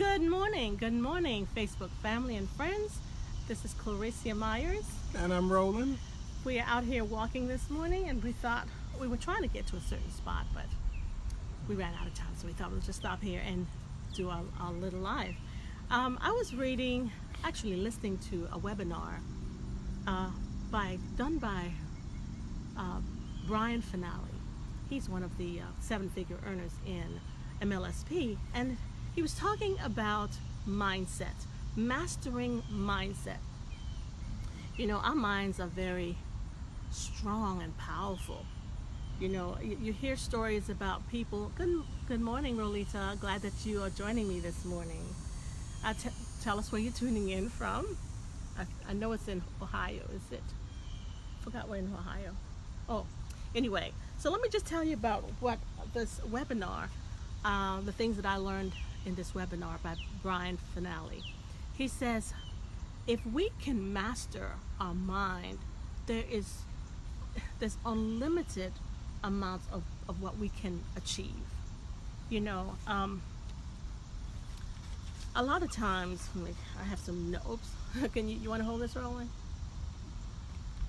Good morning, Facebook family and friends. This is Recie Myers. And I'm rolling. We are out here walking this morning, and we thought we were trying to get to a certain spot, but we ran out of time, so we thought we'd just stop here and do our little live. I was listening to a webinar done by Brian Fanale. He's one of the seven-figure earners in MLSP, and he was talking about mindset, mastering mindset. You know, our minds are very strong and powerful. You know, you hear stories about people. Good morning, Rolita. Glad that you are joining me this morning. Tell us where you're tuning in from. I know it's in Ohio, is it? Forgot where in Ohio. Oh, anyway. So let me just tell you about what this webinar, the things that I learned in this webinar by Brian Fanale. He says, if we can master our mind, there's unlimited amounts of what we can achieve. You know, a lot of times, I have some notes. You want to hold this, Roland?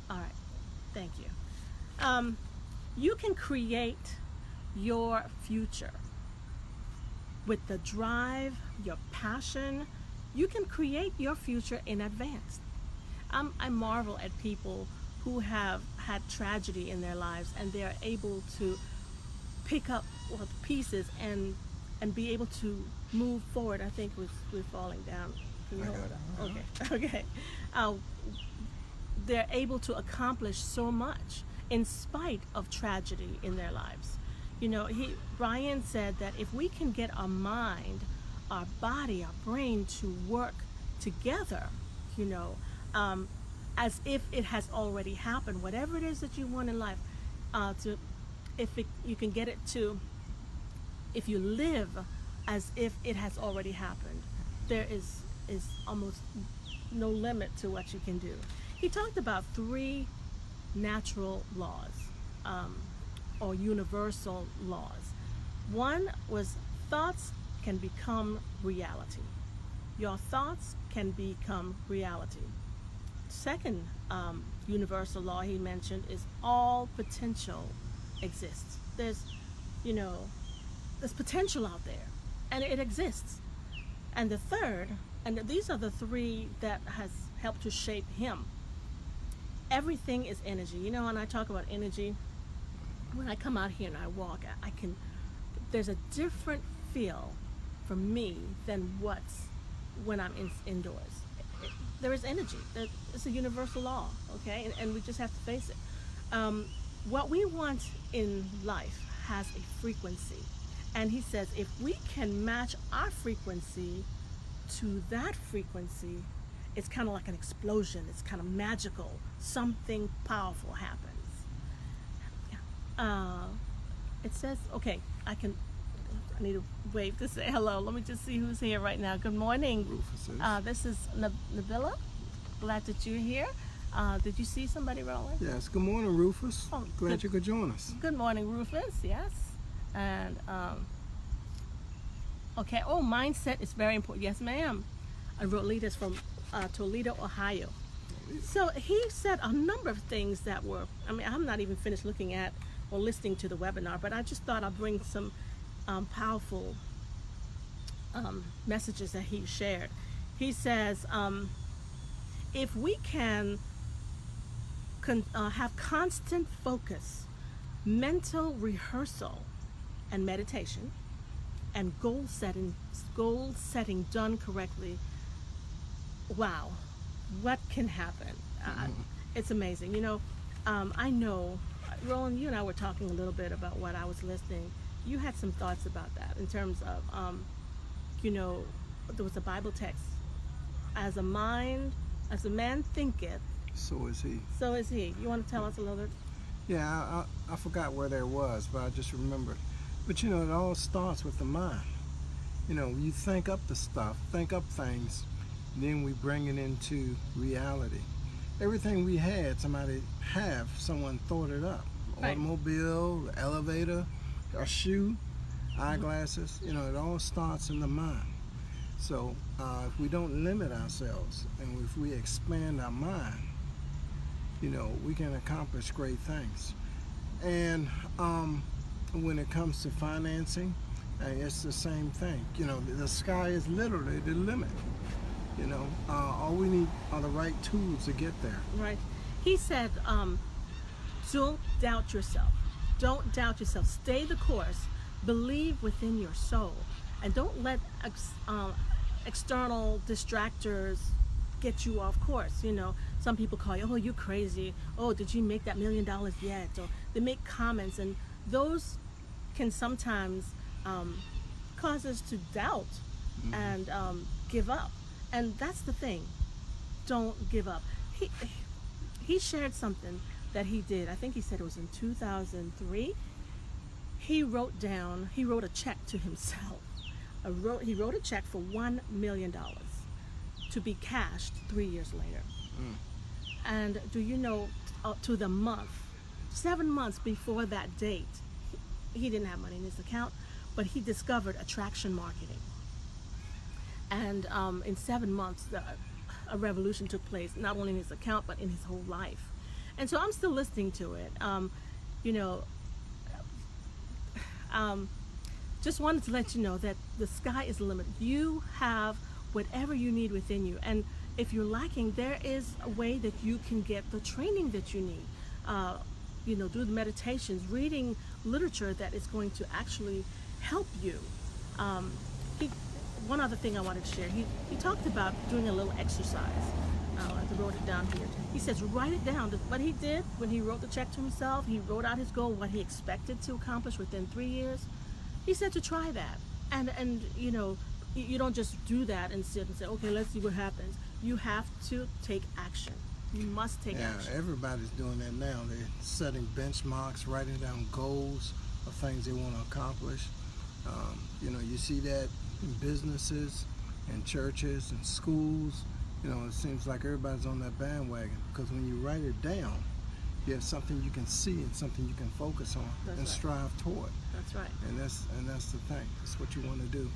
All right, thank you. You can create your future with the drive, your passion. You can create your future in advance. I marvel at people who have had tragedy in their lives, and they're able to pick up pieces and be able to move forward. I think we're falling down. Can you hold it? Okay. They're able to accomplish so much in spite of tragedy in their lives. You know, Brian said that if we can get our mind, our body, our brain to work together, you know, as if it has already happened, whatever it is that you want in life, you can get it to, if you live as if it has already happened, there is almost no limit to what you can do. He talked about 3 natural laws, or universal laws. One was thoughts can become reality. Your thoughts can become reality. Second universal law he mentioned is all potential exists. There's potential out there, and it exists. And the third, and these are the 3 that has helped to shape him. Everything is energy. You know, when I talk about energy, when I come out here and I walk, there's a different feel for me than when I'm indoors. There is energy. It's a universal law, okay? And we just have to face it. What we want in life has a frequency. And he says if we can match our frequency to that frequency, it's kind of like an explosion. It's kind of magical. Something powerful happens. It says, okay, I need to wave to say hello. Let me just see who's here right now. Good morning. Rufus. This is Nabila. Glad that you're here. Did you see somebody rolling? Yes. Good morning, Rufus. Oh, Glad you could join us. Good morning, Rufus. Yes. And, okay. Oh, mindset is very important. Yes, ma'am. I wrote leaders from Toledo, Ohio. So he said a number of things that were, I'm not even finished looking at or listening to the webinar, but I just thought I'd bring some powerful messages that he shared. He says, if we can have constant focus, mental rehearsal and meditation, and goal setting done correctly, wow, what can happen? It's amazing. You know, I know, Roland, you and I were talking a little bit about what I was listening. You had some thoughts about that in terms of, you know, there was a Bible text, as a man thinketh, So is he. so is he. You want to tell us a little bit? Yeah, I forgot where there was, but I just remembered. But you know, it all starts with the mind. You know, you think up the stuff, think up things, then we bring it into reality. Everything we had, someone thought it up. Right. Automobile, elevator, a shoe, eyeglasses, you know, it all starts in the mind. So if we don't limit ourselves and if we expand our mind, we can accomplish great things. And when it comes to financing, it's the same thing. The sky is literally the limit. All we need are the right tools to get there. Right. He said, don't doubt yourself. Don't doubt yourself. Stay the course. Believe within your soul. And don't let external distractors get you off course. Some people call you, oh, you're crazy. Oh, did you make that $1 million yet? Or they make comments, and those can sometimes cause us to doubt and give up. And that's the thing. Don't give up. He shared something that he did. I think he said it was in 2003. He wrote a check to himself. He wrote a check for $1 million to be cashed 3 years later. And do you know, to the month, 7 months before that date, he didn't have money in his account, but he discovered attraction marketing. And in 7 months, a revolution took place, not only in his account, but in his whole life. And so I'm still listening to it. Just wanted to let you know that the sky is the limit. You have whatever you need within you. And if you're lacking, there is a way that you can get the training that you need. Do the meditations, reading literature that is going to actually help you. One other thing I wanted to share, he talked about doing a little exercise. I wrote it down here. He says, write it down. What he did when he wrote the check to himself, he wrote out his goal, what he expected to accomplish within 3 years. He said to try that. And you don't just do that and sit and say, okay, let's see what happens. You have to take action. You must take action. Yeah, everybody's doing that now. They're setting benchmarks, writing down goals of things they want to accomplish. You see that in businesses and churches and schools. It seems like everybody's on that bandwagon, because when you write it down, you have something you can see and something you can focus on. That's and right. Strive toward. That's right. And that's the thing. That's what you want to do.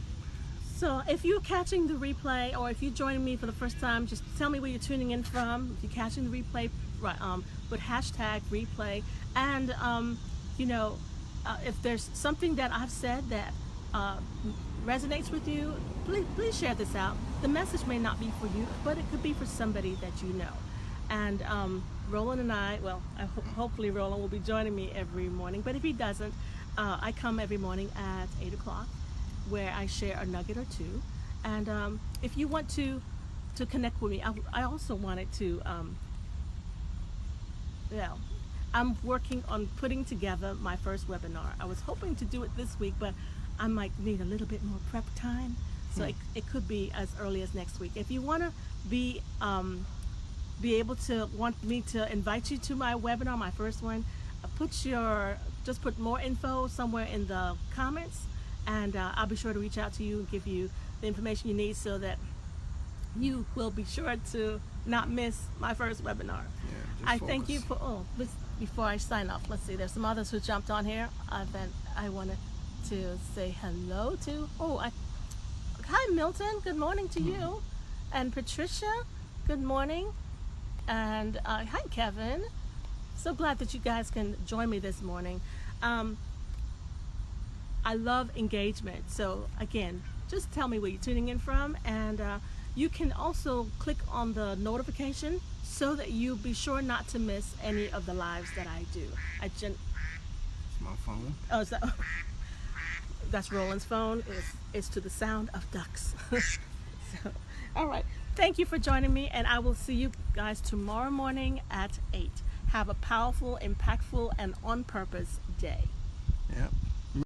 So if you're catching the replay, or if you're joining me for the first time, just tell me where you're tuning in from. If you're catching the replay, put hashtag replay. And if there's something that I've said that resonates with you, please share this out. The message may not be for you, but it could be for somebody that you know. And Roland and I, hopefully Roland will be joining me every morning, but if he doesn't, I come every morning at 8 o'clock, where I share a nugget or two. And if you want to connect with me, I also wanted to, I'm working on putting together my first webinar. I was hoping to do it this week, but I might need a little bit more prep time. So it could be as early as next week. If you want to be want me to invite you to my webinar, my first one, just put more info somewhere in the comments, and I'll be sure to reach out to you and give you the information you need so that you will be sure to not miss my first webinar. I thank you for, before I sign off, let's see, there's some others who jumped on here. I wanted to say hello to, hi Milton, good morning to you. And Patricia, good morning. And hi Kevin, so glad that you guys can join me this morning. I love engagement, so again, just tell me where you're tuning in from, and you can also click on the notification so that you'll be sure not to miss any of the lives that I do. It's my phone. Oh, is that? That's Roland's phone. It's to the sound of ducks. So, all right. Thank you for joining me, and I will see you guys tomorrow morning at 8. Have a powerful, impactful, and on purpose day. Yep.